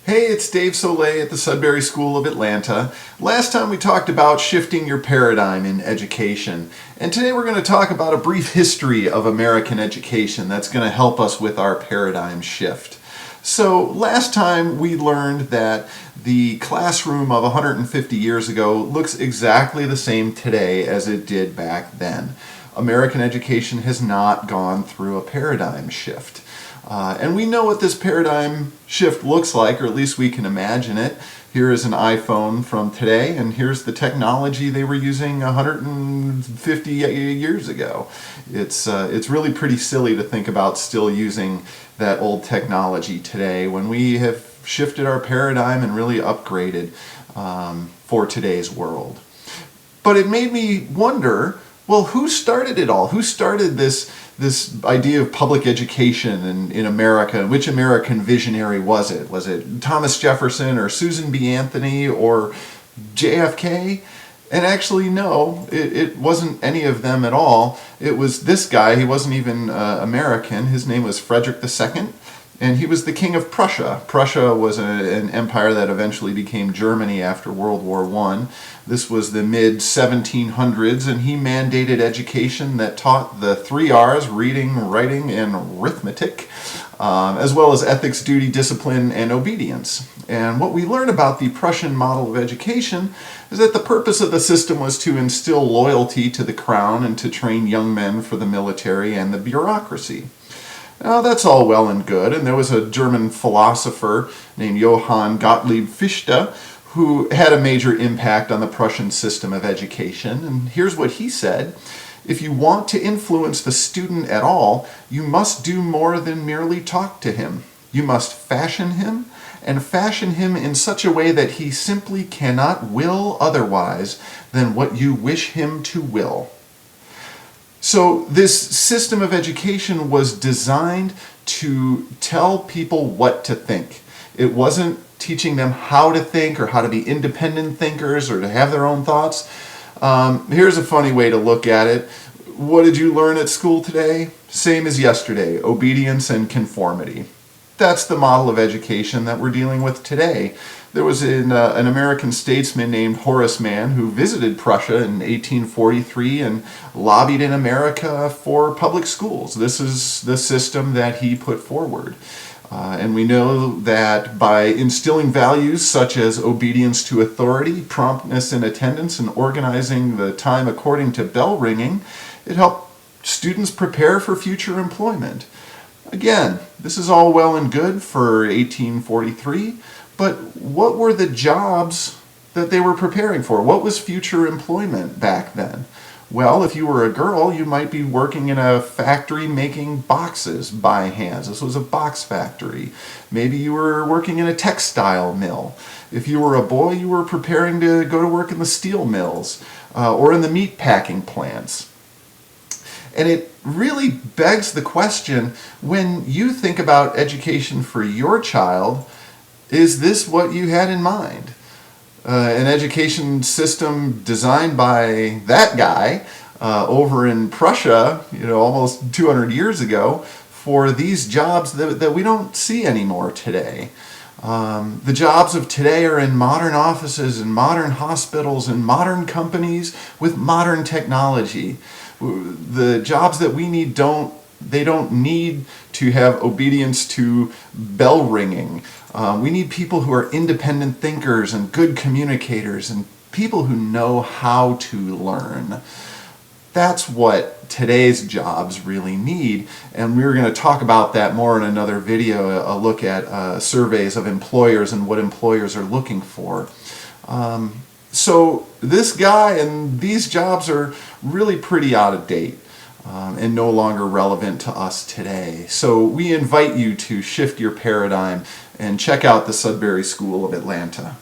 Hey, it's Dave Soleil at the Sudbury School of Atlanta. Last time we talked about shifting your paradigm in education, and today we're going to talk about a brief history of American education that's going to help us with our paradigm shift. So last time we learned that the classroom of 150 years ago looks exactly the same today as it did back then. American education has not gone through a paradigm shift. And we know what this paradigm shift looks like, or at least we can imagine it. Here is an iPhone from today, and here's the technology they were using 150 years ago. It's really pretty silly to think about still using that old technology today when we have shifted our paradigm and really upgraded for today's world. But it made me wonder, well, who started it all? Who started this idea of public education in America? Which American visionary was it? Was it Thomas Jefferson or Susan B. Anthony or JFK? And actually, no, it wasn't any of them at all. It was this guy. He wasn't even American. His name was Frederick II. And he was the king of Prussia. Prussia was an empire that eventually became Germany after World War I. This was the mid-1700s, and he mandated education that taught the 3 R's, reading, writing, and arithmetic, as well as ethics, duty, discipline, and obedience. And what we learn about the Prussian model of education is that the purpose of the system was to instill loyalty to the crown and to train young men for the military and the bureaucracy. Now, that's all well and good, and there was a German philosopher named Johann Gottlieb Fichte who had a major impact on the Prussian system of education. And here's what he said: if you want to influence the student at all, you must do more than merely talk to him. You must fashion him, and fashion him in such a way that he simply cannot will otherwise than what you wish him to will. So this system of education was designed to tell people what to think. It wasn't teaching them how to think or how to be independent thinkers or to have their own thoughts. Here's a funny way to look at it. What did you learn at school today? Same as yesterday: obedience and conformity. That's the model of education that we're dealing with today. There was an American statesman named Horace Mann who visited Prussia in 1843 and lobbied in America for public schools. This is the system that he put forward. And we know that by instilling values such as obedience to authority, promptness in attendance, and organizing the time according to bell ringing, it helped students prepare for future employment. Again, this is all well and good for 1843, but what were the jobs that they were preparing for? What was future employment back then? Well, if you were a girl, you might be working in a factory making boxes by hands. This was a box factory. Maybe you were working in a textile mill. If you were a boy, you were preparing to go to work in the steel mills or in the meat packing plants. And it really begs the question, when you think about education for your child, is this what you had in mind? An education system designed by that guy over in Prussia, almost 200 years ago, for these jobs that we don't see anymore today. The jobs of today are in modern offices and modern hospitals and modern companies with modern technology. The jobs that we need don't need to have obedience to bell ringing. We need people who are independent thinkers and good communicators and people who know how to learn. That's what today's jobs really need, and we're going to talk about that more in another video, a look at surveys of employers and what employers are looking for. So this guy and these jobs are really pretty out of date and no longer relevant to us today. So we invite you to shift your paradigm and check out the Sudbury School of Atlanta.